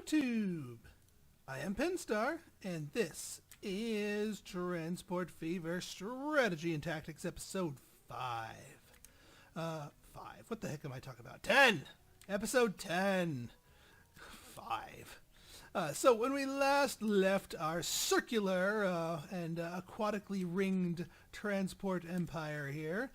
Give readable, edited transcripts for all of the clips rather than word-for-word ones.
YouTube! I am Penstar, and this is Transport Fever Strategy and Tactics Episode 5. 5. What the heck am I talking about? 10! Episode 10. 5. So when we last left our circular and aquatically ringed transport empire here,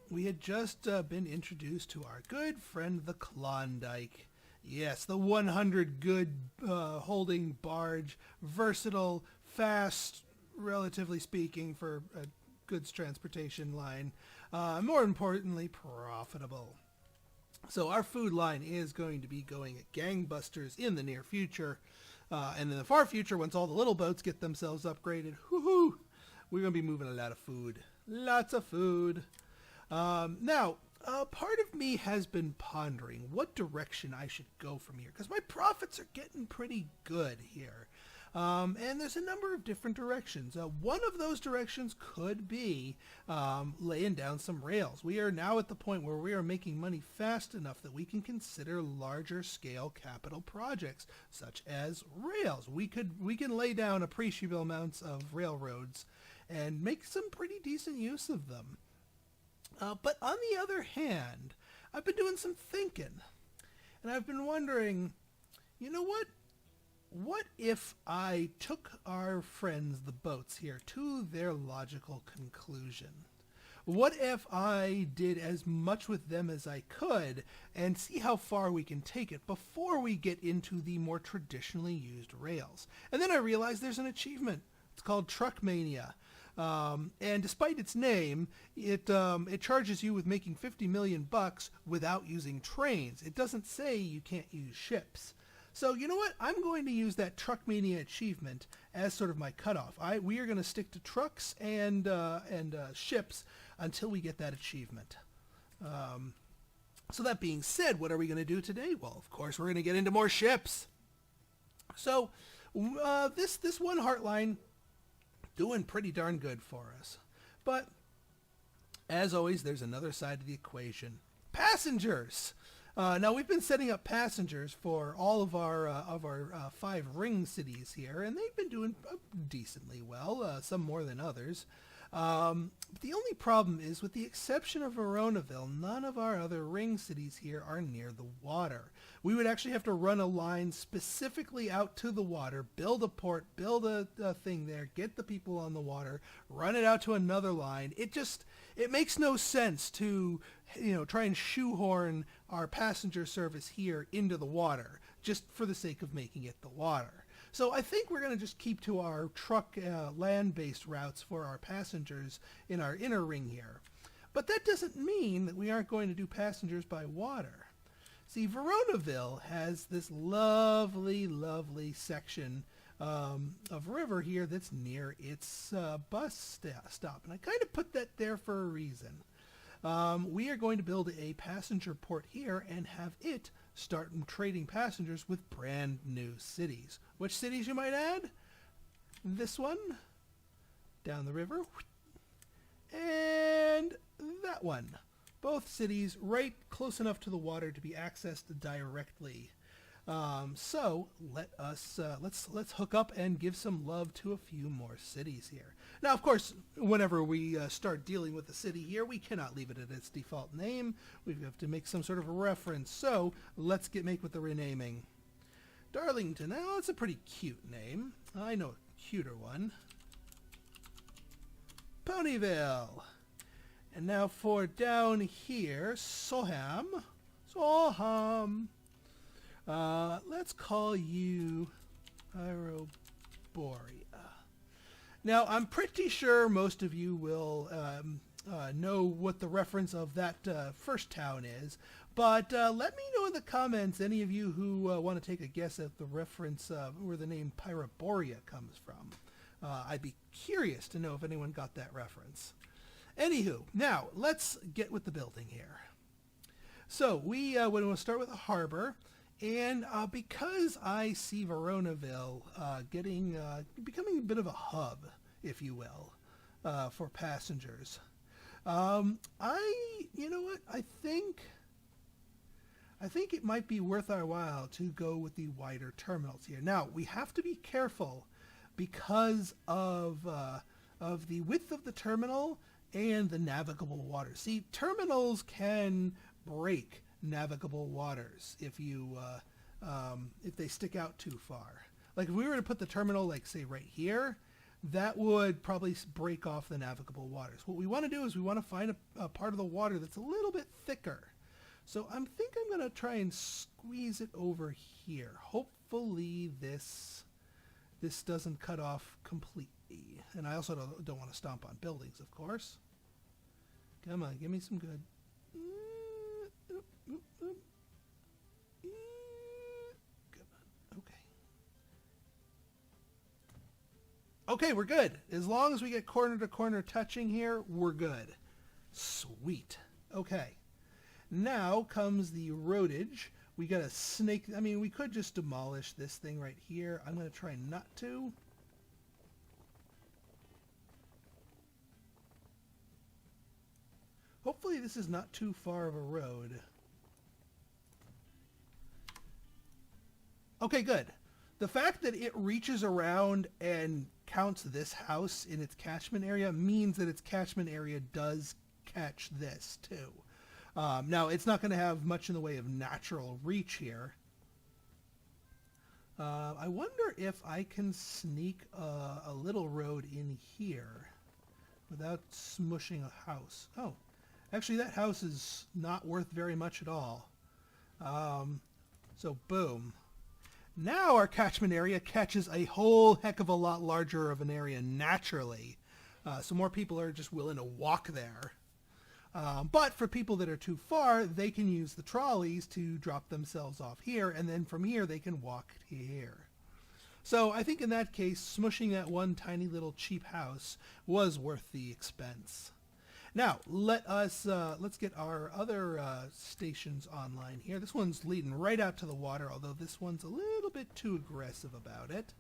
we had just been introduced to our good friend the Klondike. Yes, the 100 good holding barge, versatile, fast, relatively speaking, for a goods transportation line. More importantly, profitable. So our food line is going to be going at gangbusters in the near future. And in the far future, once all the little boats get themselves upgraded, whoo-hoo, we're going to be moving a lot of food. Lots of food. Now, part of me has been pondering what direction I should go from here, because my profits are getting pretty good here. And there's a number of different directions. One of those directions could be laying down some rails. We are now at the point where we are making money fast enough that we can consider larger scale capital projects, such as rails. We can lay down appreciable amounts of railroads and make some pretty decent use of them. But on the other hand, I've been doing some thinking, and I've been wondering, you know what? What if I took our friends, the boats here, to their logical conclusion? What if I did as much with them as I could and see how far we can take it before we get into the more traditionally used rails? And then I realized there's an achievement. It's called Truckmania. And despite its name, it charges you with making 50 million bucks without using trains. It doesn't say you can't use ships. So you know what? I'm going to use that Truckmania achievement as sort of my cutoff. We are going to stick to trucks and ships until we get that achievement. So that being said, what are we going to do today? Well, of course, we're going to get into more ships. So this one Heartline doing pretty darn good for us. But as always, there's another side to the equation. Passengers. Now we've been setting up passengers for all of our 5 ring cities here, and they've been doing decently well. Some more than others. But the only problem is, with the exception of Veronaville, none of our other ring cities here are near the water. We would actually have to run a line specifically out to the water, build a port, build a thing there, get the people on the water, run it out to another line. It makes no sense to, try and shoehorn our passenger service here into the water just for the sake of making it the water. So I think we're going to just keep to our truck land-based routes for our passengers in our inner ring here. But that doesn't mean that we aren't going to do passengers by water. See, Veronaville has this lovely, lovely section of river here that's near its bus stop. And I kind of put that there for a reason. We are going to build a passenger port here and have it start trading passengers with brand new cities. Which cities, you might add? This one, down the river, and that one. Both cities right close enough to the water to be accessed directly. So let's hook up and give some love to a few more cities here. Now, of course, whenever we start dealing with the city here, we cannot leave it at its default name. We have to make some sort of a reference. So let's make with the renaming. Darlington. Now, that's a pretty cute name. I know a cuter one. Ponyville. And now for down here, Soham. Let's call you Pyroborea. Now, I'm pretty sure most of you will know what the reference of that first town is, but let me know in the comments, any of you who want to take a guess at the reference where the name Pyroborea comes from. I'd be curious to know if anyone got that reference. Anywho, now let's get with the building here. So we want to start with a harbor. And because I see Veronaville becoming a bit of a hub, if you will, for passengers, you know what? I think I think it might be worth our while to go with the wider terminals here. Now, we have to be careful because of the width of the terminal and the navigable waters. See, terminals can break navigable waters if they stick out too far. Like if we were to put the terminal, like say right here, that would probably break off the navigable waters. What we want to do is we want to find a part of the water that's a little bit thicker. So I think I'm going to try and squeeze it over here. Hopefully this doesn't cut off completely. And I also don't want to stomp on buildings, of course. Come on, give me some good. Okay, we're good. As long as we get corner to corner touching here, we're good. Sweet. Okay. Now comes the roadage. We got a snake. I mean, we could just demolish this thing right here. I'm going to try not to. Hopefully this is not too far of a road. Okay, good. The fact that it reaches around and counts this house in its catchment area means that its catchment area does catch this too. Now, it's not going to have much in the way of natural reach here. I wonder if I can sneak a little road in here without smushing a house. Oh, actually that house is not worth very much at all. So boom. Now our catchment area catches a whole heck of a lot larger of an area naturally. So more people are just willing to walk there. But for people that are too far, they can use the trolleys to drop themselves off here, and then from here they can walk to here. So I think in that case, smushing that one tiny little cheap house was worth the expense. Now, let's get our other stations online here. This one's leading right out to the water, although this one's a little bit too aggressive about it.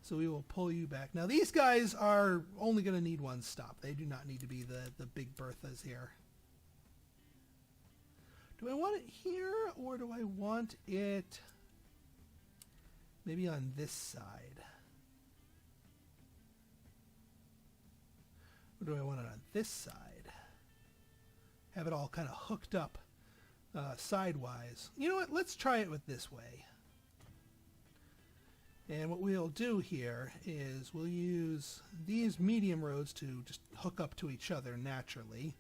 So we will pull you back. Now, these guys are only going to need one stop. They do not need to be the big Berthas here. Do I want it here, or do I want it maybe on this side? Or do I want it on this side? Have it all kind of hooked up sidewise. You know what? Let's try it with this way. And what we'll do here is we'll use these medium roads to just hook up to each other naturally.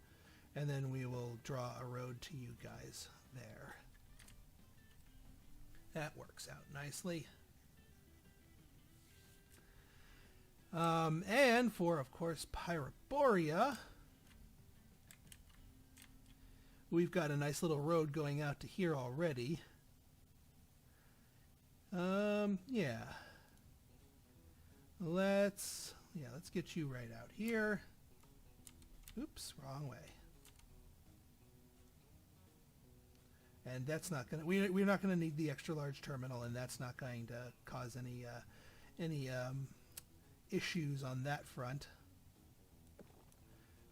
And then we will draw a road to you guys there. That works out nicely. And for, of course, Pyroborea, we've got a nice little road going out to here already. Yeah. Let's get you right out here. Oops, wrong way. And that's not going to, we're not going to need the extra large terminal, and that's not going to cause any issues on that front.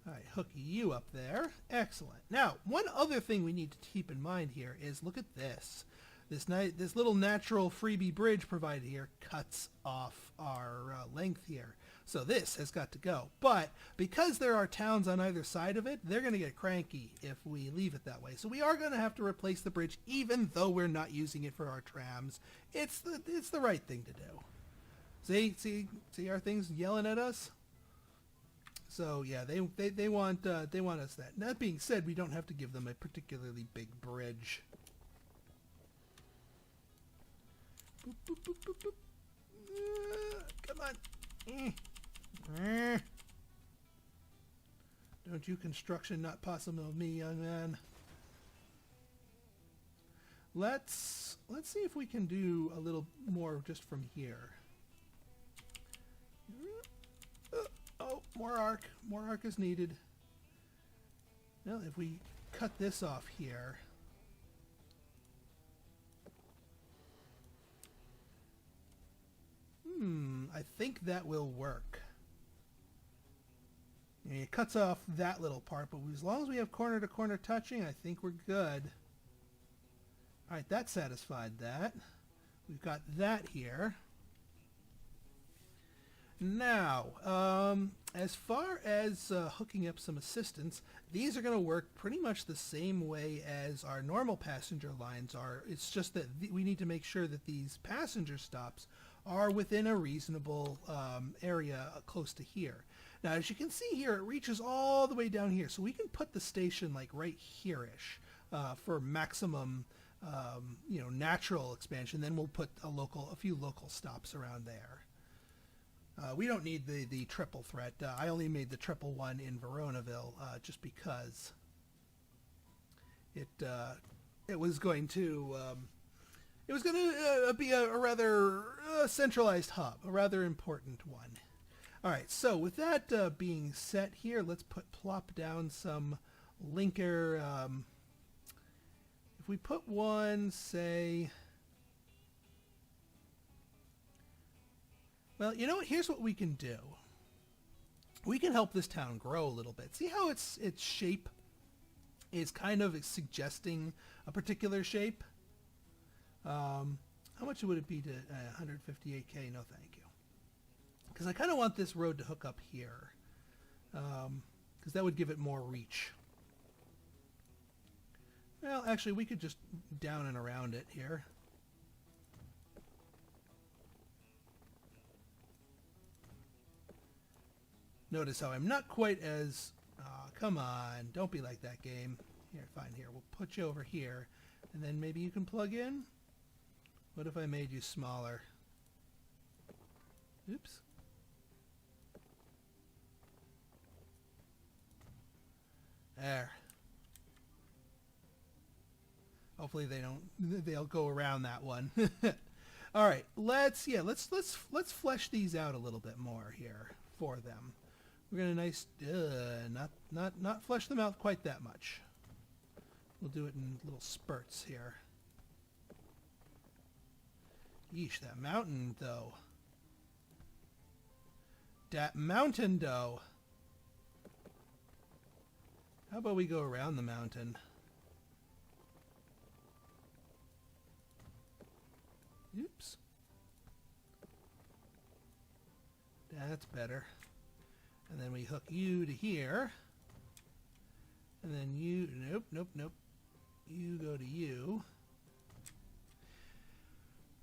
All right, hook you up there. Excellent. Now, one other thing we need to keep in mind here is look at this. This little natural freebie bridge provided here cuts off our length here. So this has got to go. But because there are towns on either side of it, they're going to get cranky if we leave it that way. So we are going to have to replace the bridge even though we're not using it for our trams. It's the right thing to do. See our things yelling at us? So yeah, they want us that. That being said, we don't have to give them a particularly big bridge. Boop, boop, boop, boop, boop. Come on. Don't you construction not possible me, young man. Let's see if we can do a little more just from here. Oh, more arc. More arc is needed. Well, if we cut this off here. I think that will work. And it cuts off that little part, but as long as we have corner to corner touching, I think we're good. Alright, that satisfied that. We've got that here. Now, as far as hooking up some assistance, these are going to work pretty much the same way as our normal passenger lines are. It's just that we need to make sure that these passenger stops are within a reasonable area close to here. Now, as you can see here, it reaches all the way down here, so we can put the station like right here-ish for maximum, natural expansion. Then we'll put a few local stops around there. We don't need the triple threat. I only made the triple one in Veronaville just because it was going to be a rather centralized hub, a rather important one. All right, so with that being set here, let's plop down some linker. If we put one, say. Well, you know what? Here's what we can do. We can help this town grow a little bit. See how its shape is kind of suggesting a particular shape? How much would it be to 158K? No, thank you. Because I kind of want this road to hook up here. Because that would give it more reach. Well, actually, we could just down and around it here. Notice how I'm not quite as... come on, don't be like that, game. Here, fine, here. We'll put you over here, and then maybe you can plug in? What if I made you smaller? Oops. There. Hopefully they'll go around that one. All right, let's flesh these out a little bit more here for them. We're gonna not flesh them out quite that much. We'll do it in little spurts here. Yeesh, that mountain though. That mountain though. How about we go around the mountain? Oops. That's better. And then we hook you to here. And then you... Nope. You go to you.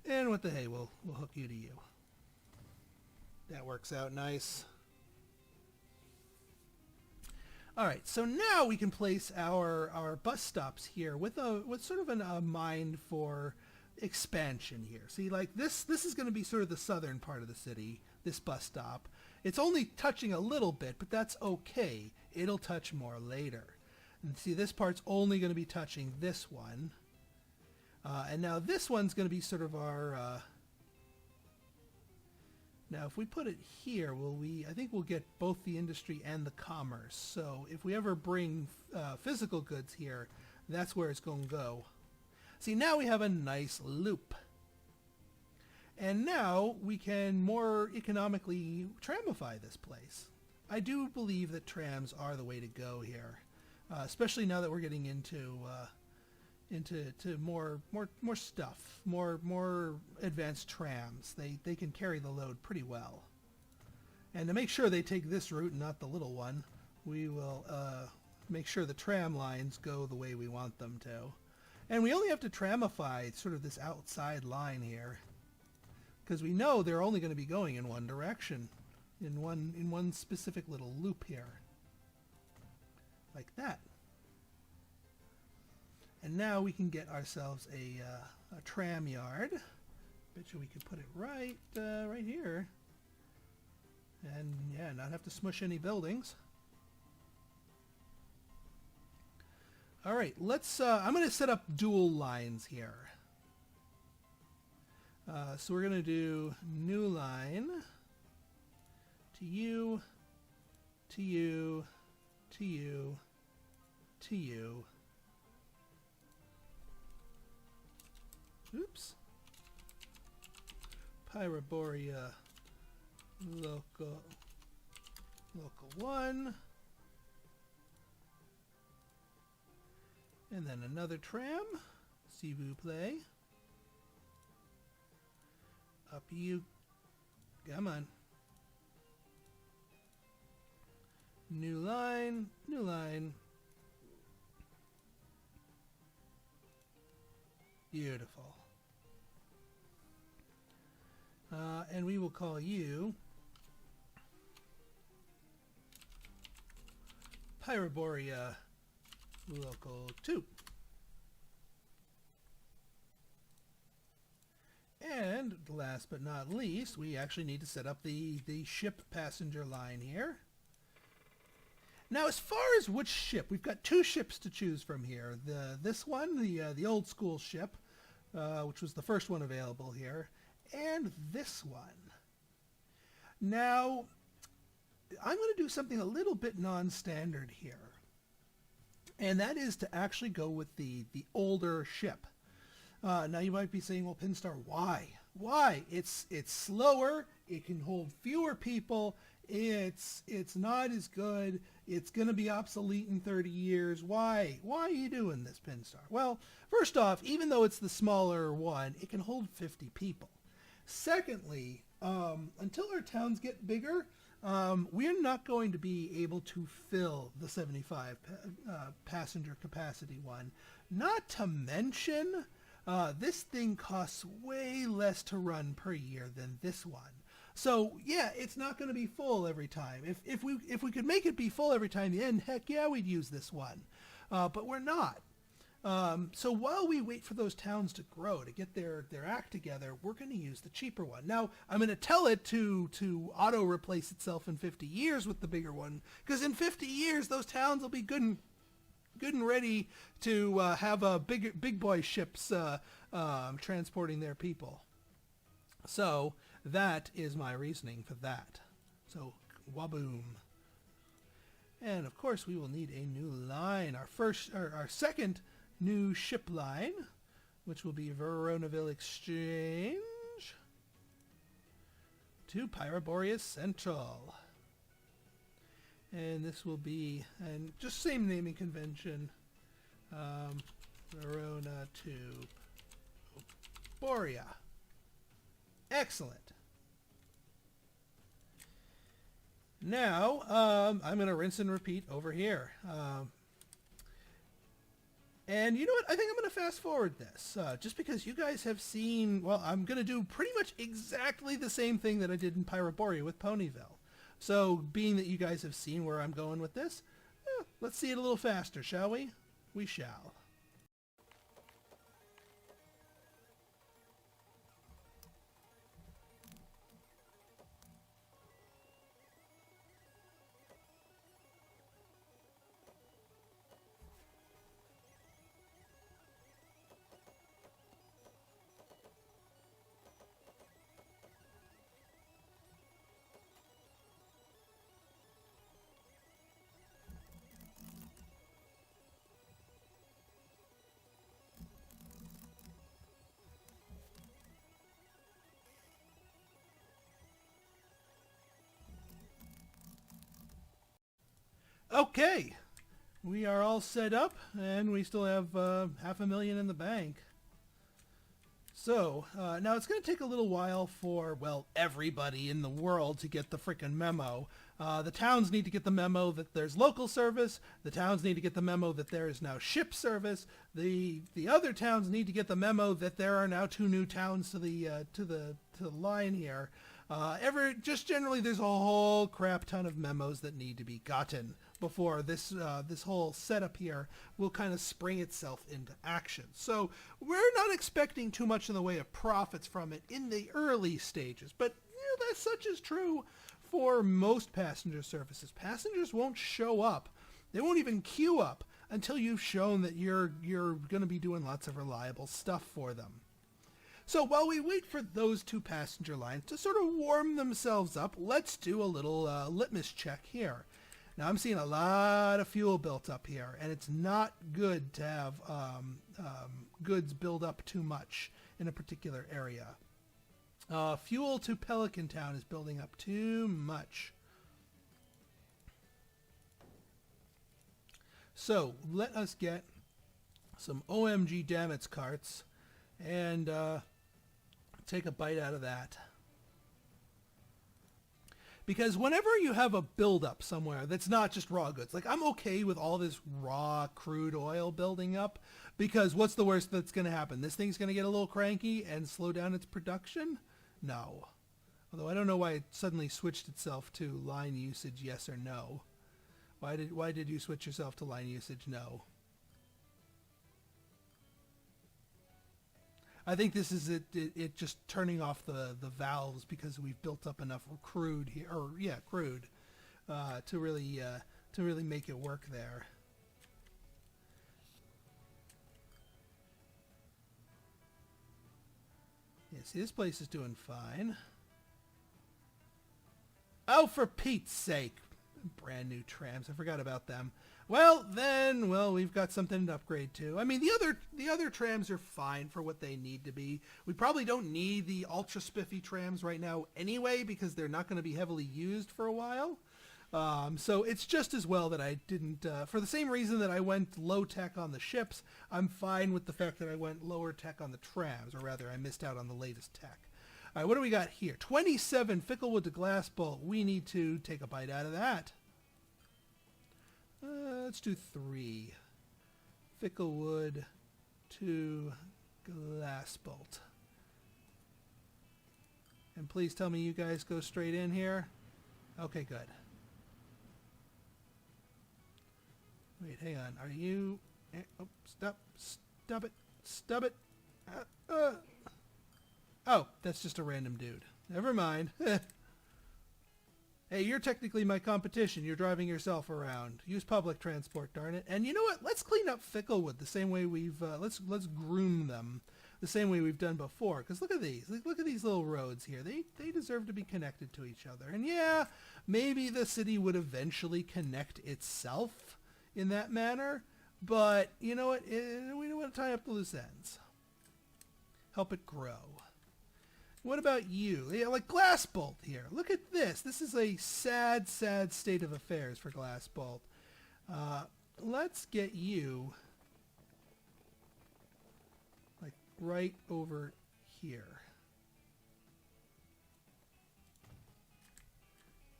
And what the hey, we'll hook you to you. That works out nice. Alright, so now we can place our bus stops here with sort of a mind for expansion here. See, like this is going to be sort of the southern part of the city, this bus stop. It's only touching a little bit, but that's okay. It'll touch more later. And see, this part's only going to be touching this one. And now this one's going to be sort of our... Now, if we put it here, I think we'll get both the industry and the commerce. So if we ever bring physical goods here, that's where it's going to go. See, now we have a nice loop. And now we can more economically tramify this place. I do believe that trams are the way to go here, especially now that we're getting into more stuff, more advanced trams. They can carry the load pretty well. And to make sure they take this route and not the little one, we will make sure the tram lines go the way we want them to. And we only have to tramify sort of this outside line here, because we know they're only going to be going in one direction, in one specific little loop here, like that. And now we can get ourselves a tram yard. Bet you we could put it right here, and yeah, not have to smush any buildings. All right, let's. I'm going to set up dual lines here. So we're going to do new line to you, to you, to you, to you. Oops. Pyroborea local 1. And then another tram. S'il vous plaît. Up you. Come on. New line, new line. Beautiful. And we will call you Pyroborea Local 2. And last but not least, we actually need to set up the ship passenger line here. Now, as far as which ship, we've got two ships to choose from here. This one, the old school ship, which was the first one available here, and this one. Now, I'm going to do something a little bit non-standard here, and that is to actually go with the older ship. Now you might be saying, well, Pinstar, why? Why? It's slower. It can hold fewer people. It's not as good. It's going to be obsolete in 30 years. Why? Why are you doing this, Pinstar? Well, first off, even though it's the smaller one, it can hold 50 people. Secondly, until our towns get bigger, we're not going to be able to fill the 75 passenger capacity one. Not to mention, this thing costs way less to run per year than this one. So yeah, it's not going to be full every time. If we could make it be full every time, then heck yeah, we'd use this one. But we're not. So while we wait for those towns to grow, to get their act together, we're going to use the cheaper one. Now, I'm going to tell it to auto replace itself in 50 years with the bigger one, because in 50 years those towns will be good and ready to have big boy ships transporting their people. So that is my reasoning for that. So waboom. And of course we will need a new line. Our second new ship line, which will be Veronaville Exchange to Pyroborea Central. And this will be, and just same naming convention, Verona to Borea. Excellent. Now, I'm going to rinse and repeat over here. And you know what? I think I'm going to fast forward this, just because you guys have seen, well, I'm going to do pretty much exactly the same thing that I did in Pyroborea with Ponyville. So, being that you guys have seen where I'm going with this, let's see it a little faster, shall we? We shall. Okay, we are all set up, and we still have $500,000 in the bank. So, now it's going to take a little while for, well, everybody in the world to get the frickin' memo. The towns need to get the memo that there's local service. The towns need to get the memo that there is now ship service. The other towns need to get the memo that there are now 2 new towns to the line here. Just generally, there's a whole crap ton of memos that need to be gotten before this whole setup here will kind of spring itself into action. So we're not expecting too much in the way of profits from it in the early stages, but that such is true for most passenger services. Passengers won't show up. They won't even queue up until you've shown that you're going to be doing lots of reliable stuff for them. So while we wait for those 2 passenger lines to sort of warm themselves up, let's do a little litmus check here. Now I'm seeing a lot of fuel built up here, and it's not good to have goods build up too much in a particular area. Fuel to Pelican Town is building up too much. So let us get some OMG Dammits carts and take a bite out of that. Because whenever you have a buildup somewhere that's not just raw goods, like I'm okay with all this raw crude oil building up, because what's the worst that's going to happen? This thing's going to get a little cranky and slow down its production? No. Although I don't know why it suddenly switched itself to line usage, yes or no. Why did you switch yourself to line usage? No. I think this is it just turning off the valves because we've built up enough crude here, crude, to really make it work there. Yeah, see, this place is doing fine. Oh, for Pete's sake. Brand new trams. I forgot about them. Well, then, we've got something to upgrade to. I mean, the other trams are fine for what they need to be. We probably don't need the ultra spiffy trams right now anyway, because they're not going to be heavily used for a while. So it's just as well that I didn't, for the same reason that I went low tech on the ships, I'm fine with the fact that I went lower tech on the trams, or rather I missed out on the latest tech. All right, what do we got here? 27 Ficklewood to Glass Bolt. We need to take a bite out of that. Let's do 3. Ficklewood to Glass Bolt. And please tell me you guys go straight in here. Okay, good. Wait, hang on. Are you... Oh, stop. Stop it. Stop it. Oh, that's just a random dude. Never mind. Hey, you're technically my competition. You're driving yourself around. Use public transport, darn it. And you know what? Let's clean up Ficklewood the same way we've... let's groom them the same way we've done before. Because look at these. Look at these little roads here. They deserve to be connected to each other. And yeah, maybe the city would eventually connect itself in that manner. But you know what? We don't want to tie up the loose ends. Help it grow. What about you? Yeah, like Glass Bolt here. Look at this. This is a sad, sad state of affairs for Glass Bolt. Let's get you like right over here.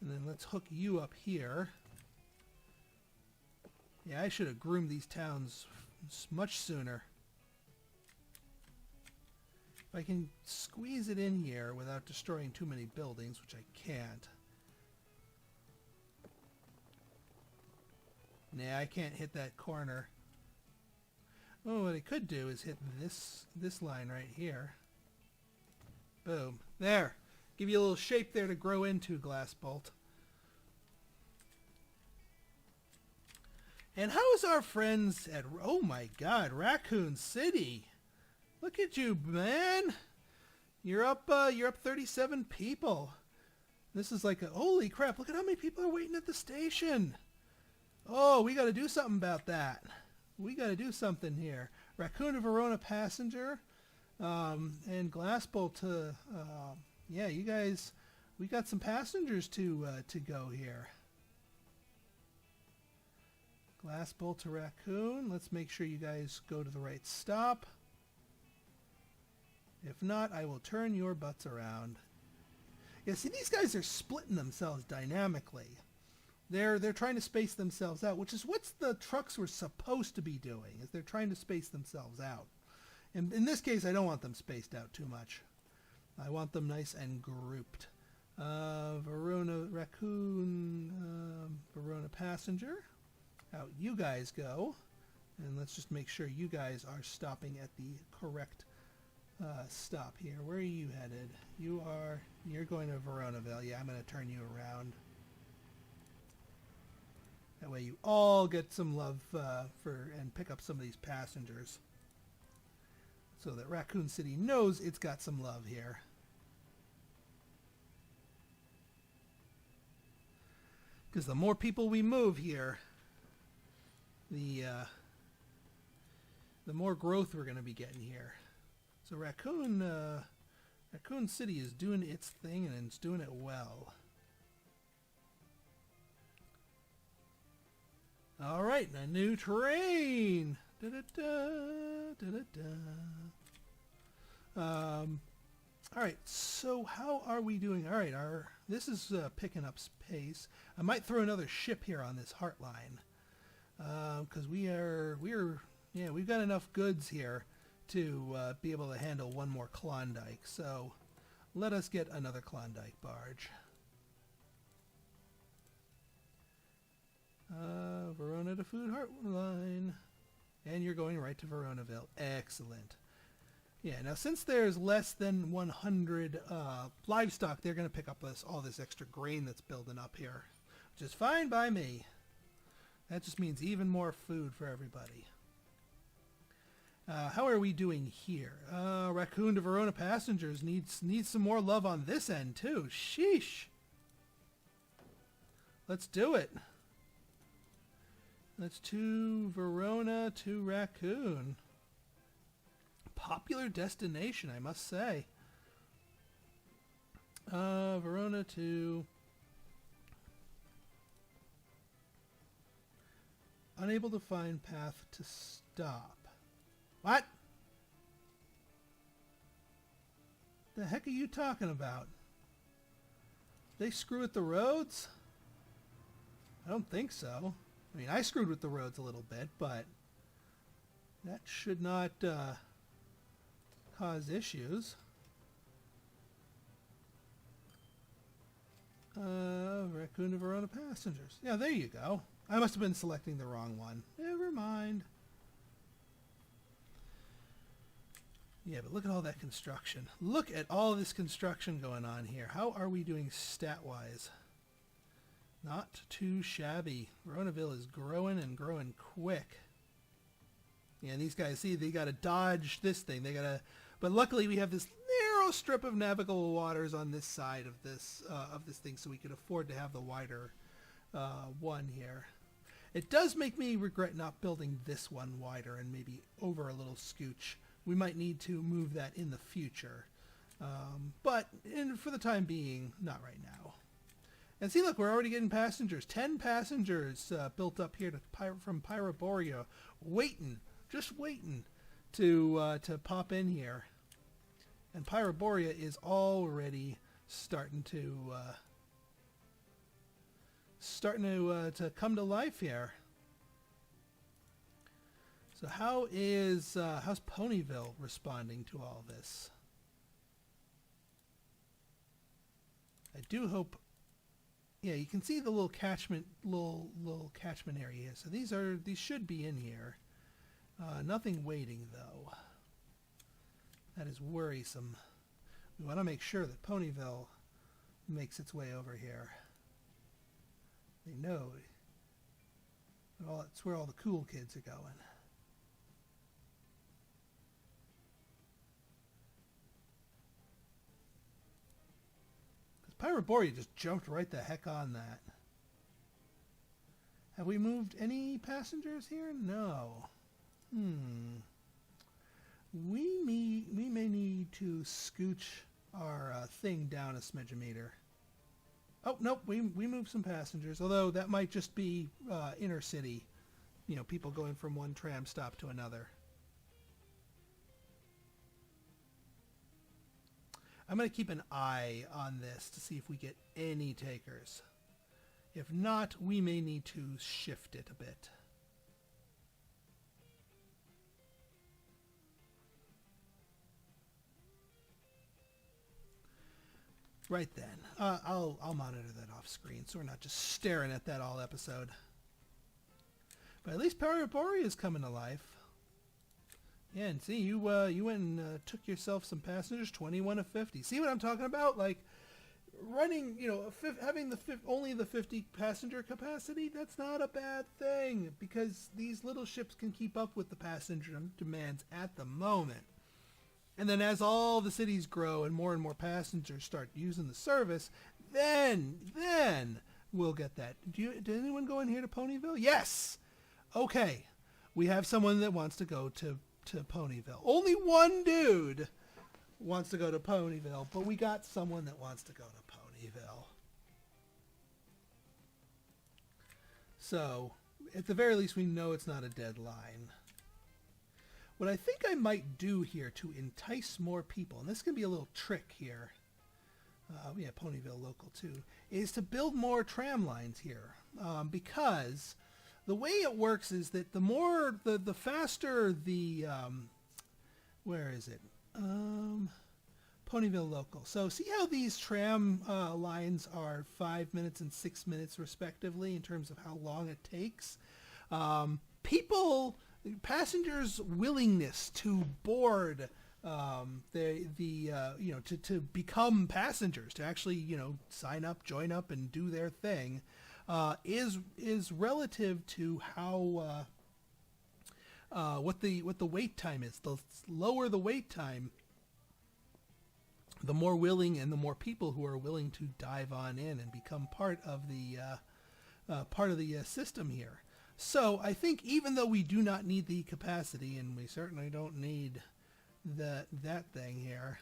And then let's hook you up here. Yeah, I should have groomed these towns much sooner. I can squeeze it in here without destroying too many buildings, which I can't. Nah, I can't hit that corner. Oh, what I could do is hit this line right here. Boom. There. Give you a little shape there to grow into, Glass Bolt. And how is our friends at... Oh my god, Raccoon City! Look at you, man. You're up 37 people. This is like a... Holy crap, look at how many people are waiting at the station. Oh, we got to do something about that. We got to do something here. Raccoon to Verona passenger. And Glass Bolt to... yeah, you guys... We got some passengers to go here. Glass Bolt to Raccoon. Let's make sure you guys go to the right stop. If not, I will turn your butts around. Yeah, see, these guys are splitting themselves dynamically. They're trying to space themselves out, which is what the trucks were supposed to be doing, is they're trying to space themselves out. And in this case, I don't want them spaced out too much. I want them nice and grouped. Verona Raccoon, Verona passenger. Out you guys go. And let's just make sure you guys are stopping at the correct stop here. Where are you headed? You're going to Veronaville. Yeah, I'm going to turn you around. That way you all get some love and pick up some of these passengers. So that Raccoon City knows it's got some love here. Because the more people we move here, the more growth we're going to be getting here. So Raccoon City is doing its thing, and it's doing it well. All right, a new train. All right, so how are we doing? All right, this is picking up pace. I might throw another ship here on this Heartline because we've got enough goods here to be able to handle one more Klondike. So let us get another Klondike barge. Verona to Food Heartline, and you're going right to Veronaville. Excellent. Yeah, now since there's less than 100 livestock, they're going to pick up all this extra grain that's building up here, which is fine by me. That just means even more food for everybody. How are we doing here? Raccoon to Verona passengers needs some more love on this end too. Sheesh. Let's do it. Let's to Verona to Raccoon. Popular destination, I must say. Verona to... Unable to find path to stop. What? The heck are you talking about? They screw with the roads? I don't think so. I mean, I screwed with the roads a little bit, but that should not cause issues. Raccoon to Verona passengers. Yeah, there you go. I must have been selecting the wrong one. Never mind. Yeah, but look at all that construction. Look at all this construction going on here. How are we doing stat-wise? Not too shabby. Veronaville is growing and growing quick. Yeah, and these guys, see, they got to dodge this thing. But luckily we have this narrow strip of navigable waters on this side of this thing, so we could afford to have the wider one here. It does make me regret not building this one wider and maybe over a little scooch. We might need to move that in the future. But for the time being, not right now. And see, look, we're already getting passengers. 10 passengers built up here from Pyroborea, just waiting to pop in here. And Pyroborea is already starting to come to life here. So how's Ponyville responding to all this? I do hope. Yeah, you can see the little catchment area. So these should be in here. Nothing waiting though. That is worrisome. We want to make sure that Ponyville makes its way over here. They know it's where all the cool kids are going. Pyroborea just jumped right the heck on that. Have we moved any passengers here? No. We may need to scooch our thing down a smidge-a-meter. Oh, nope, we moved some passengers, although that might just be inner city. You know, people going from one tram stop to another. I'm going to keep an eye on this to see if we get any takers. If not, we may need to shift it a bit. Right then. I'll monitor that off screen so we're not just staring at that all episode. But at least Pyroborea is coming to life. Yeah, and see, you went and took yourself some passengers, 21 of 50. See what I'm talking about? Like, running, having only the 50 passenger capacity, that's not a bad thing, because these little ships can keep up with the passenger demands at the moment. And then as all the cities grow and more passengers start using the service, then we'll get that. Did anyone go in here to Ponyville? Yes! Okay. We have someone that wants to go to Ponyville. Only one dude wants to go to Ponyville, but we got someone that wants to go to Ponyville. So, at the very least, we know it's not a deadline. What I think I might do here to entice more people, and this can be a little trick here, yeah, Ponyville local too, is to build more tram lines here. Because the way it works is that the faster the, where is it? Ponyville local. So see how these tram lines are 5 minutes and 6 minutes respectively in terms of how long it takes? Passengers' willingness to board to become passengers, to actually sign up, join up, and do their thing, is relative to how what the wait time is. The lower the wait time, the more willing and the more people who are willing to dive on in and become part of the system here. So I think even though we do not need the capacity, and we certainly don't need that thing here,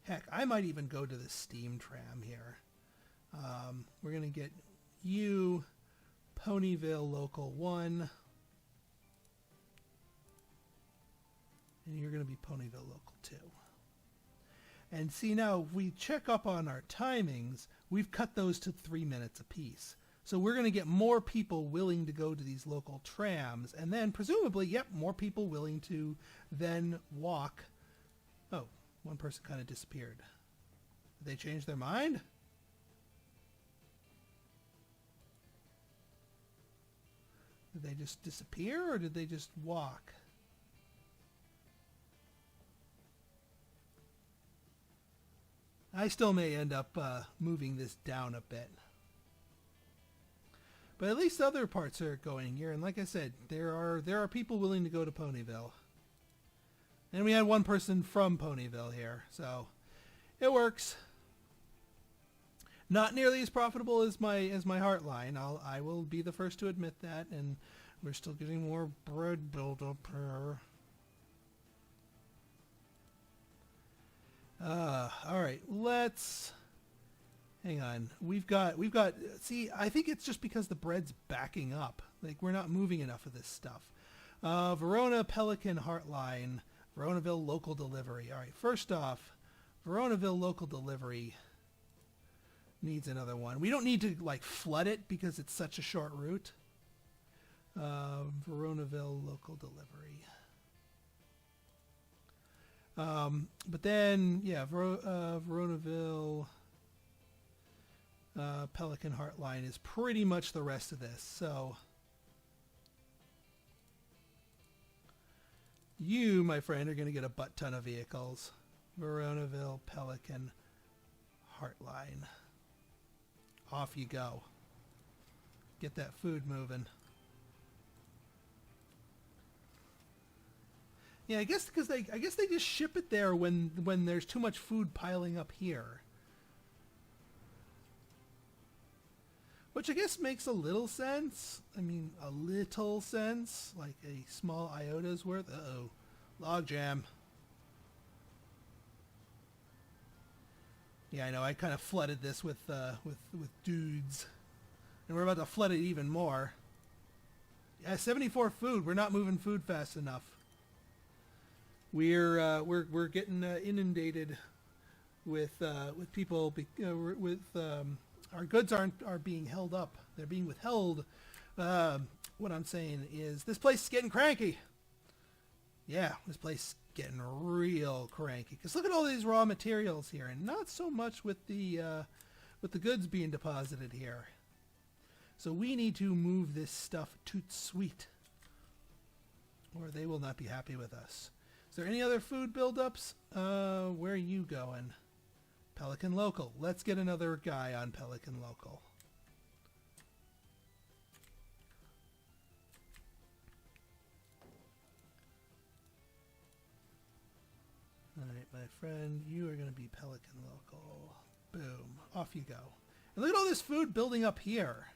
heck, I might even go to the steam tram here. We're going to get you, Ponyville Local 1, and you're going to be Ponyville Local 2. And see, now if we check up on our timings, we've cut those to 3 minutes apiece. So we're going to get more people willing to go to these local trams, and then presumably, yep, more people willing to then walk. Oh, one person kind of disappeared. Did they change their mind? Did they just disappear, or did they just walk? I still may end up moving this down a bit. But at least other parts are going here, and like I said, there are people willing to go to Ponyville. And we had one person from Ponyville here, so it works. Not nearly as profitable as my Heartline. I will be the first to admit that, and we're still getting more bread build up here. All right, let's hang on. We've got. See, I think it's just because the bread's backing up. Like, we're not moving enough of this stuff. Verona Pelican Heartline, Veronaville local delivery. All right, first off, Veronaville local delivery needs another one. We don't need to like flood it because it's such a short route. Veronaville local delivery. But then, yeah, Veronaville Pelican Heartline is pretty much the rest of this. So you, my friend, are going to get a butt ton of vehicles. Veronaville Pelican Heartline. Off you go. Get that food moving. Yeah, I guess because they just ship it there when there's too much food piling up here. Which I guess makes a little sense. I mean, a little sense, like a small iota's worth. Uh-oh. Logjam. Yeah, I know. I kind of flooded this with dudes. And we're about to flood it even more. Yeah, 74 food. We're not moving food fast enough. We're getting inundated with people our goods are being held up. They're being withheld. What I'm saying is this place is getting cranky. Yeah, this place is getting real cranky. Because look at all these raw materials here, and not so much with the goods being deposited here. So we need to move this stuff toot sweet, or they will not be happy with us. Is there any other food buildups? Where are you going? Pelican Local. Let's get another guy on Pelican Local. Alright, my friend, you are going to be Pelican Local. Boom. Off you go. And look at all this food building up here.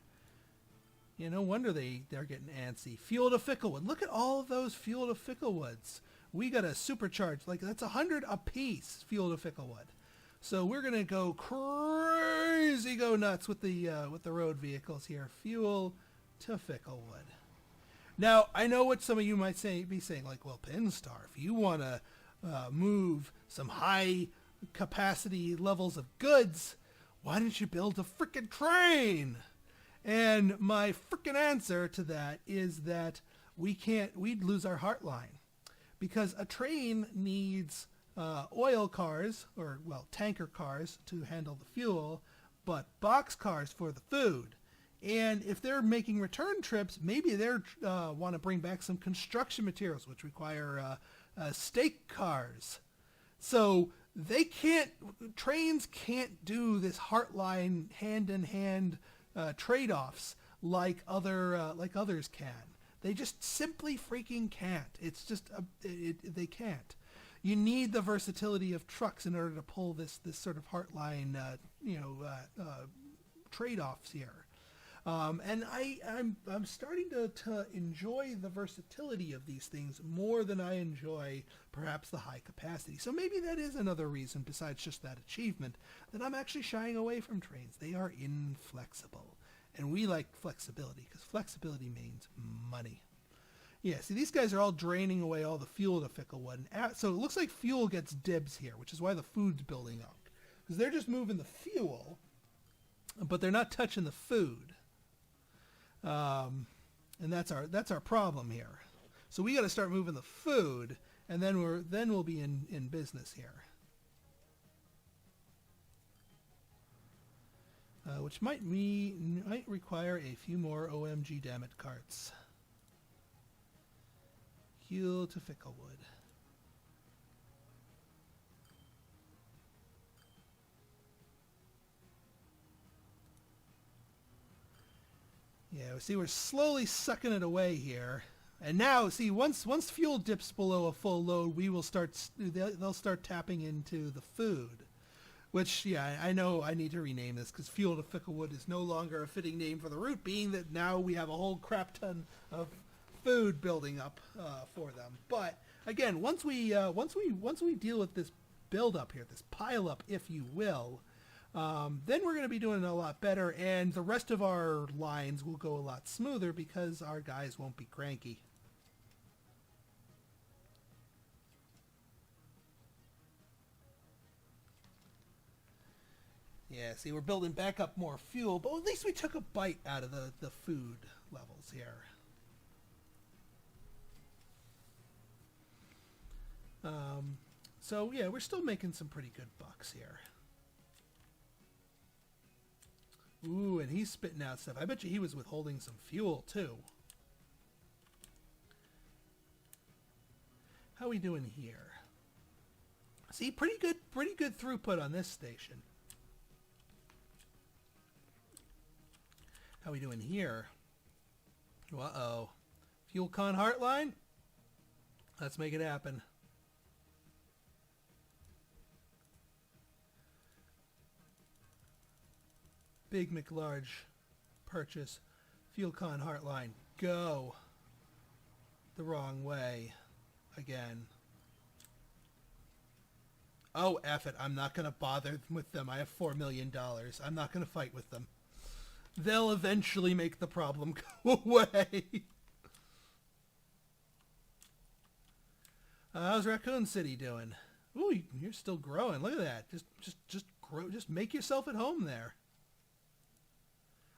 Yeah, no wonder they're getting antsy. Fuel to Ficklewood. Look at all of those Fuel to Ficklewoods. We got a supercharge. Like, that's 100 a piece, Fuel to Ficklewood. So we're going to go crazy, go nuts with the road vehicles here. Fuel to Ficklewood. Now, I know what some of you might be saying, like, well, Pinstar, if you want to move some high capacity levels of goods, why didn't you build a frickin' train? And my frickin' answer to that is that we'd lose our heartline. Because a train needs oil cars, or, well, tanker cars to handle the fuel, but box cars for the food. And if they're making return trips, maybe they want to bring back some construction materials, which require stake cars. So trains can't do this heartline hand-in-hand trade-offs like others can. They just simply freaking can't. It's just, they can't. You need the versatility of trucks in order to pull this sort of heartline, trade-offs here. And I'm starting to enjoy the versatility of these things more than I enjoy perhaps the high capacity. So maybe that is another reason, besides just that achievement, that I'm actually shying away from trains. They are inflexible. And we like flexibility, because flexibility means money. Yeah, see, these guys are all draining away all the fuel to Ficklewood. So it looks like fuel gets dibs here, which is why the food's building up. Because they're just moving the fuel, but they're not touching the food. And that's our problem here. So we got to start moving the food, and then we'll be in business here. Which might require a few more OMG damn it carts. Heal to Ficklewood. Yeah, see, we're slowly sucking it away here. And now, see, once fuel dips below a full load, they'll start tapping into the food. Which, yeah, I know I need to rename this, because Fuel to Ficklewood is no longer a fitting name for the route, being that now we have a whole crap ton of food building up for them. But again, once we deal with this build up here, this pile up, if you will, then we're going to be doing a lot better, and the rest of our lines will go a lot smoother because our guys won't be cranky. Yeah, see, we're building back up more fuel, but at least we took a bite out of the food levels here. So, yeah, we're still making some pretty good bucks here. Ooh, and he's spitting out stuff. I bet you he was withholding some fuel, too. How we doing here? See, pretty good throughput on this station. How we doing here? Uh-oh. Fuel Con Heartline? Let's make it happen. Big McLarge purchase. Fuel Con Heartline. Go. The wrong way. Again. Oh, F it. I'm not going to bother with them. I have $4 million. I'm not going to fight with them. They'll eventually make the problem go away. How's Raccoon City doing? Ooh, you're still growing. Look at that. Just grow. Just make yourself at home there.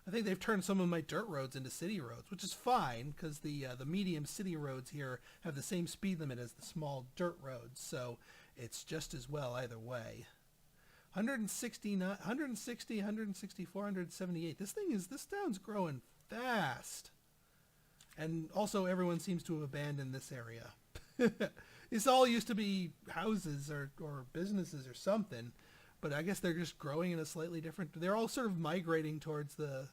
I think they've turned some of my dirt roads into city roads, which is fine because the medium city roads here have the same speed limit as the small dirt roads, so it's just as well either way. 160, 164, 178. This town's growing fast. And also everyone seems to have abandoned this area. This all used to be houses or businesses or something, but I guess they're just growing in a slightly different... They're all sort of migrating towards the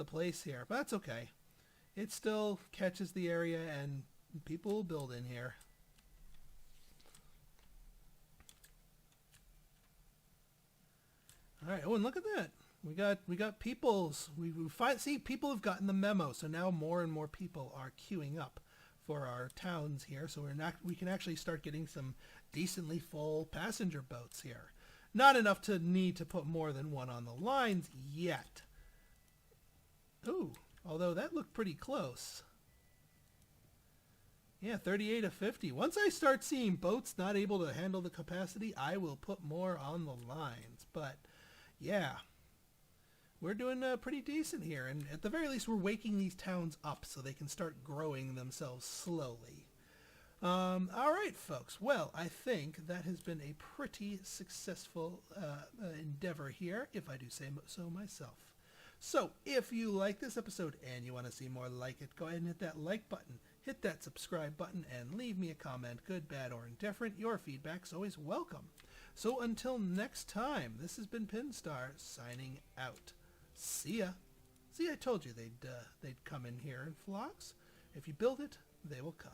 place here, but that's okay. It still catches the area and people will build in here. All right. Oh, and look at that. We got peoples. See, people have gotten the memo. So now more and more people are queuing up for our towns here. So we can actually start getting some decently full passenger boats here. Not enough to need to put more than one on the lines yet. Ooh, although that looked pretty close. Yeah, 38 of 50. Once I start seeing boats not able to handle the capacity, I will put more on the lines. But, yeah, we're doing pretty decent here. And at the very least, we're waking these towns up so they can start growing themselves slowly. All right, folks. Well, I think that has been a pretty successful endeavor here, if I do say so myself. So, if you like this episode and you want to see more like it, go ahead and hit that like button, hit that subscribe button, and leave me a comment, good, bad, or indifferent. Your feedback's always welcome. So until next time, this has been Pinstar signing out. See ya. See, I told you they'd come in here in flocks. If you build it, they will come.